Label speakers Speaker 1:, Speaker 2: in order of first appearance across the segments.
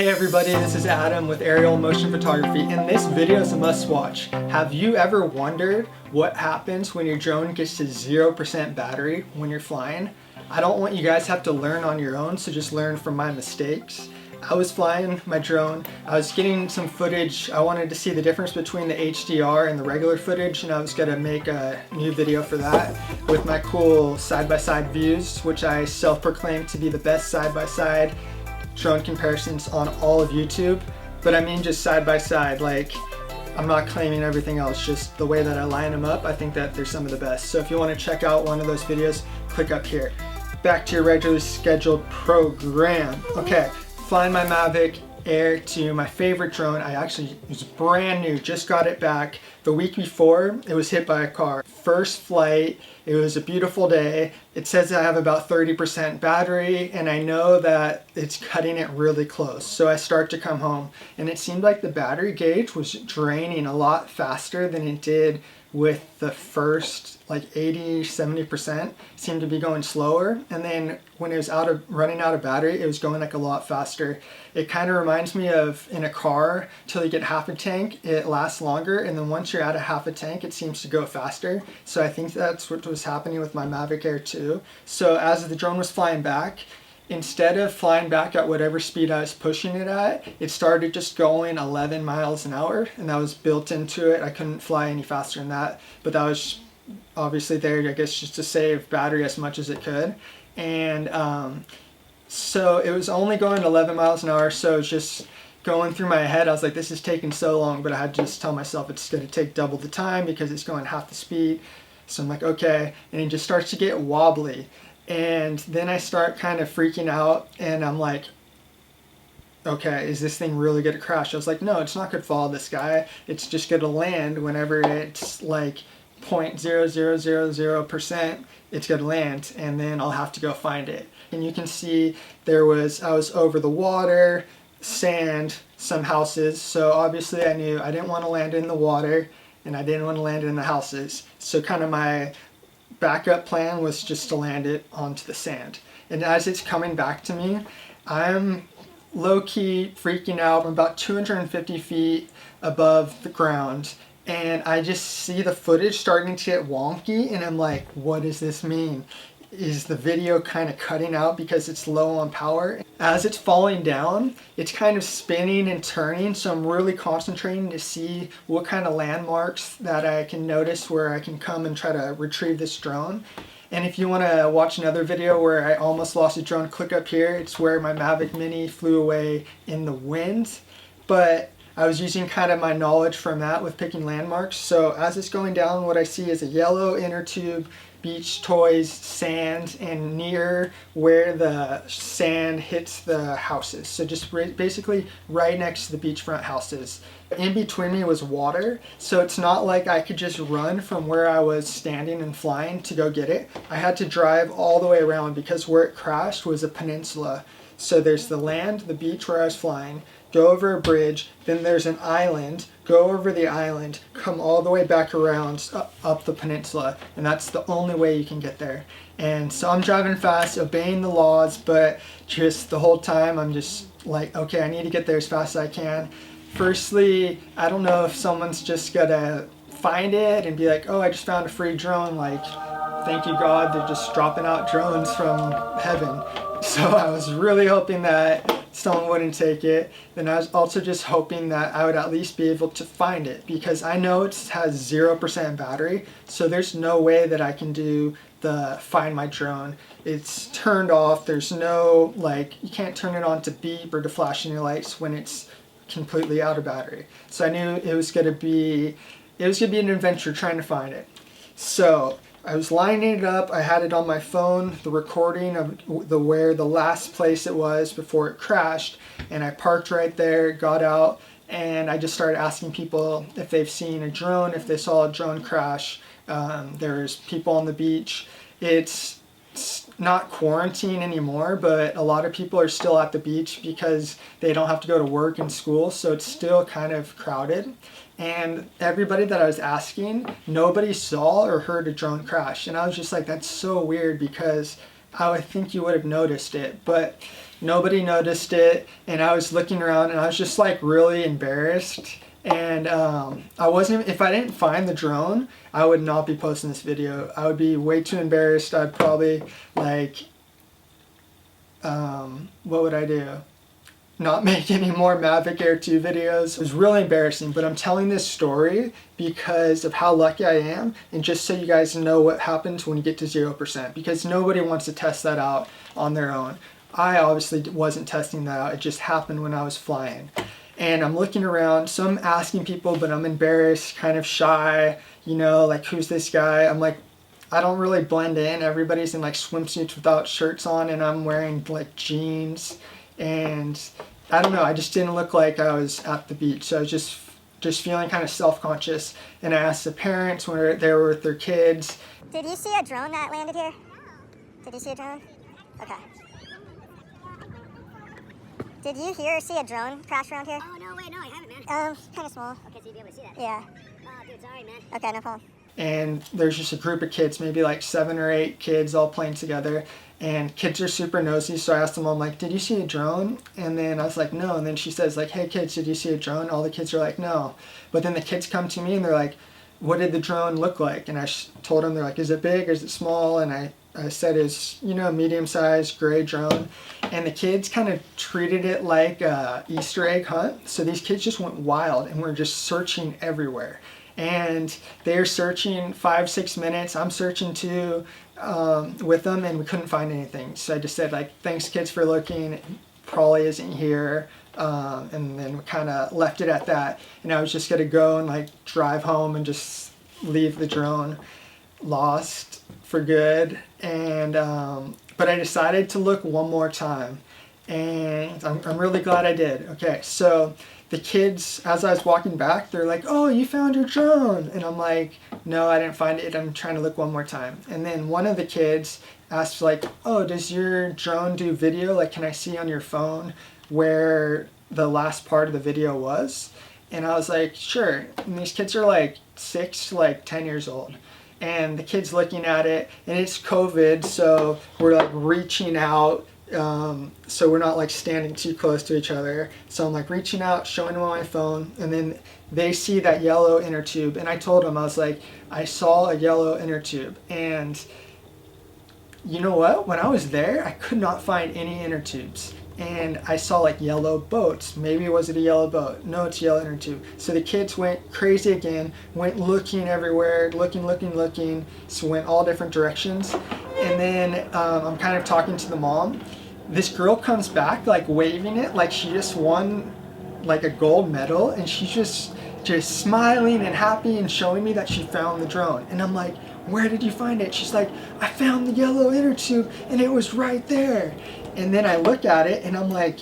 Speaker 1: Hey everybody, this is Adam with Aerial Motion Photography, and this video is a must-watch. Have you ever wondered what happens when your drone gets to 0% battery when you're flying? I don't want you guys to have to learn on your own, so just learn from my mistakes. I was flying my drone, I was getting some footage. I wanted to see the difference between the HDR and the regular footage, and I was going to make a new video for that with my cool side-by-side views, which I self-proclaim to be the best side-by-side drone comparisons on all of YouTube. But I mean just side by side, like I'm not claiming everything else, just the way that I line them up. I think that they're some of the best. So if you want to check out one of those videos, click up here. Back to your regularly scheduled program. Okay, flying my Mavic Air to my favorite drone. It was brand new, just got it back. The week before, it was hit by a car. First flight, it was a beautiful day. It says I have about 30% battery, and I know that it's cutting it really close. So I start to come home, and it seemed like the battery gauge was draining a lot faster than it did with the first like 80-70%. Seemed to be going slower, and then when it was running out of battery, it was going like a lot faster. It kind of reminds me of in a car, till you get half a tank it lasts longer, and then once you're at a half a tank it seems to go faster. So I think that's what was happening with my Mavic Air too. So as the drone was flying back, instead of flying back at whatever speed I was pushing it at, it started just going 11 miles an hour, and that was built into it. I couldn't fly any faster than that, but that was obviously there, I guess, just to save battery as much as it could. And so it was only going 11 miles an hour, so it was just going through my head. I was like, this is taking so long, but I had to just tell myself it's going to take double the time because it's going half the speed. So I'm like, okay, and it just starts to get wobbly. And then I start kind of freaking out, and I'm like, okay, is this thing really going to crash? I was like, no, it's not going to follow this guy. It's just going to land whenever it's like 0.0000%, it's going to land, and then I'll have to go find it. And you can see I was over the water, sand, some houses. So obviously I knew I didn't want to land in the water, and I didn't want to land in the houses. So kind of my backup plan was just to land it onto the sand. And as it's coming back to me, I'm low-key freaking out. I'm about 250 feet above the ground, and I just see the footage starting to get wonky, and I'm like, what does this mean? Is the video kind of cutting out because it's low on power? As it's falling down, it's kind of spinning and turning, so I'm really concentrating to see what kind of landmarks that I can notice where I can come and try to retrieve this drone. And if you want to watch another video where I almost lost a drone, click up here. It's where my Mavic Mini flew away in the wind, but I was using kind of my knowledge from that with picking landmarks. So as it's going down, what I see is a yellow inner tube, beach toys, sand, and near where the sand hits the houses. So just basically right next to the beachfront houses. In between me was water, so it's not like I could just run from where I was standing and flying to go get it. I had to drive all the way around because where it crashed was a peninsula. So there's the land, the beach where I was flying, go over a bridge, then there's an island, go over the island, come all the way back around up the peninsula, and that's the only way you can get there. And so I'm driving fast, obeying the laws, but just the whole time I'm just like, okay, I need to get there as fast as I can. Firstly, I don't know if someone's just gonna find it and be like, oh, I just found a free drone, like, thank you God, they're just dropping out drones from heaven. So I was really hoping that someone wouldn't take it. Then I was also just hoping that I would at least be able to find it, because I know it has 0% battery, so there's no way that I can do the find my drone. It's turned off. There's no, like, you can't turn it on to beep or to flash in your lights when it's completely out of battery. So I knew it was gonna be an adventure trying to find it. So I was lining it up. I had it on my phone, the recording of where the last place it was before it crashed, and I parked right there, got out, and I just started asking people if they've seen a drone, if they saw a drone crash. There's people on the beach. It's not quarantine anymore, but a lot of people are still at the beach because they don't have to go to work and school, so it's still kind of crowded. And everybody that I was asking, nobody saw or heard a drone crash. And I was just like, that's so weird, because I would think you would have noticed it, but nobody noticed it. And I was looking around and I was just like really embarrassed. And I wasn't, if I didn't find the drone, I would not be posting this video. I would be way too embarrassed. I'd probably like, what would I do? Not make any more Mavic Air 2 videos. It was really embarrassing, but I'm telling this story because of how lucky I am, and just so you guys know what happens when you get to 0%, because nobody wants to test that out on their own. I obviously wasn't testing that out. It just happened when I was flying. And I'm looking around, so I'm asking people, but I'm embarrassed, kind of shy, you know, like, who's this guy? I'm like, I don't really blend in. Everybody's in like swimsuits without shirts on, and I'm wearing like jeans, and I don't know, I just didn't look like I was at the beach. So I was just feeling kind of self-conscious. And I asked the parents when they were with their kids.
Speaker 2: Did you see a drone that landed here? Did you see a drone? Okay. Did you hear or see a drone crash around here?
Speaker 3: Oh, no, wait, no, I haven't, man.
Speaker 2: Kind of small.
Speaker 3: Okay, so you'd be able to see that?
Speaker 2: Yeah.
Speaker 3: Oh, dude, sorry, man.
Speaker 2: Okay, no problem.
Speaker 1: And there's just a group of kids, maybe like 7 or 8 kids all playing together. And kids are super nosy, so I asked them all, I'm like, did you see a drone? And then I was like, no. And then she says, like, hey kids, did you see a drone? All the kids are like, no. But then the kids come to me and they're like, what did the drone look like? And I told them, they're like, is it big or is it small? And I said it's, you know, medium-sized gray drone. And the kids kind of treated it like a Easter egg hunt. So these kids just went wild and were just searching everywhere. And they're searching 5-6 minutes. I'm searching too with them, and we couldn't find anything. So I just said, like, thanks kids for looking. It probably isn't here. And then we kind of left it at that. And I was just gonna go and like drive home and just leave the drone lost for good. And but I decided to look one more time, and I'm really glad I did. Okay, so the kids, as I was walking back, they're like, oh, you found your drone. And I'm like, no, I didn't find it. I'm trying to look one more time. And then one of the kids asked, like, oh, does your drone do video? Like, can I see on your phone where the last part of the video was? And I was like, sure. And these kids are like 6 to like 10 years old. And the kid's looking at it, and it's COVID, so we're like reaching out. So we're not like standing too close to each other. So I'm like reaching out, showing them on my phone, and then they see that yellow inner tube. And I told them, I was like, I saw a yellow inner tube. And you know what? When I was there, I could not find any inner tubes. And I saw like yellow boats. Maybe was it a yellow boat? No, it's yellow inner tube. So the kids went crazy again, went looking everywhere, looking, so went all different directions. And then I'm kind of talking to the mom. This girl comes back like waving it like she just won like a gold medal, and she's just smiling and happy and showing me that she found the drone. And I'm like, where did you find it? She's like, I found the yellow inner tube and it was right there. And then I look at it and I'm like,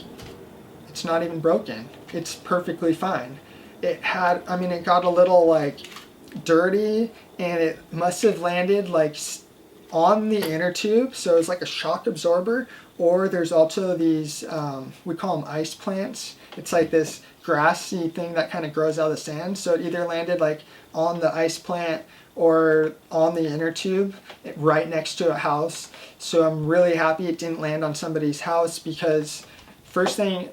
Speaker 1: it's not even broken. It's perfectly fine. It had, I mean, it got a little like dirty, and it must have landed like on the inner tube. So it's like a shock absorber. Or there's also these, we call them ice plants. It's like this grassy thing that kind of grows out of the sand. So it either landed like on the ice plant or on the inner tube right next to a house. So I'm really happy it didn't land on somebody's house, because first thing,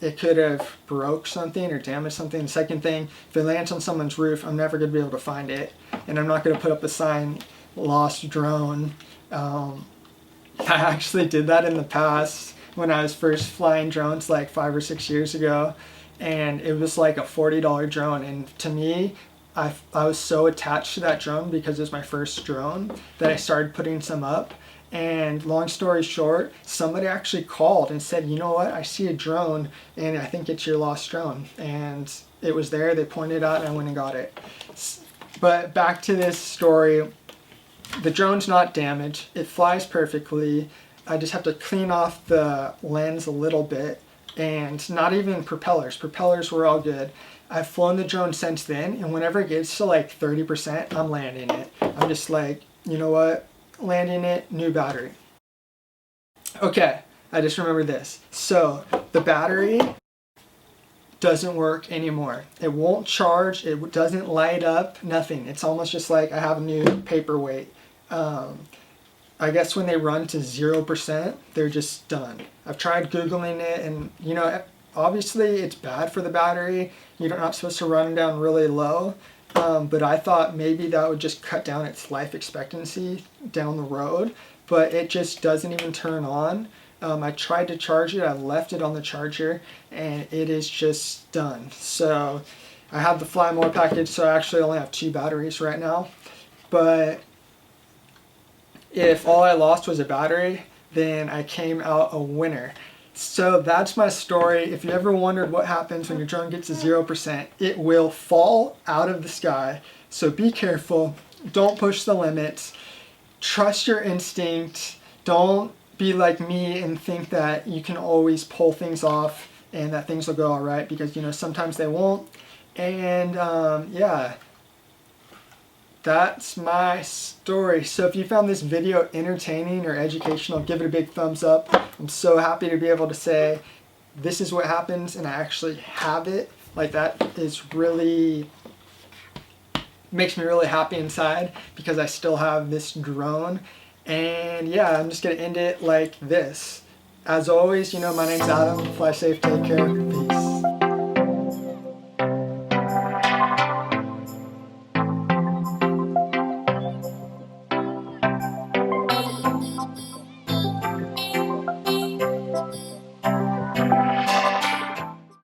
Speaker 1: it could have broke something or damaged something. The second thing, if it lands on someone's roof, I'm never going to be able to find it. And I'm not going to put up a sign, lost drone. I actually did that in the past when I was first flying drones like 5 or 6 years ago, and it was like a $40 drone. And to me, I was so attached to that drone because it was my first drone that I started putting some up. And long story short, somebody actually called and said, you know what, I see a drone and I think it's your lost drone. And it was there, they pointed out, and I went and got it. But back to this story. The drone's not damaged. It flies perfectly. I just have to clean off the lens a little bit, and not even propellers. Propellers were all good. I've flown the drone since then, and whenever it gets to like 30%, I'm landing it. I'm just like, you know what? Landing it, new battery. Okay, I just remembered this. So the battery doesn't work anymore. It won't charge. It doesn't light up. Nothing. It's almost just like I have a new paperweight. I guess when they run to 0%, they're just done. I've tried Googling it, and obviously it's bad for the battery. You're not supposed to run them down really low, but I thought maybe that would just cut down its life expectancy down the road, but it just doesn't even turn on. I tried to charge it, I left it on the charger, and it is just done. So I have the Fly More package, so I actually only have 2 batteries right now. But if all I lost was a battery, then I came out a winner. So that's my story. If you ever wondered what happens when your drone gets to 0%, it will fall out of the sky. So be careful. Don't push the limits. Trust your instinct. Don't be like me and think that you can always pull things off and that things will go all right, because sometimes they won't. And yeah, that's my story. So if you found this video entertaining or educational, give it a big thumbs up. I'm so happy to be able to say this is what happens and I actually have it. Like, that is really, makes me really happy inside, because I still have this drone. And yeah, I'm just gonna end it like this. As always, my name's Adam. Fly safe, take care, peace.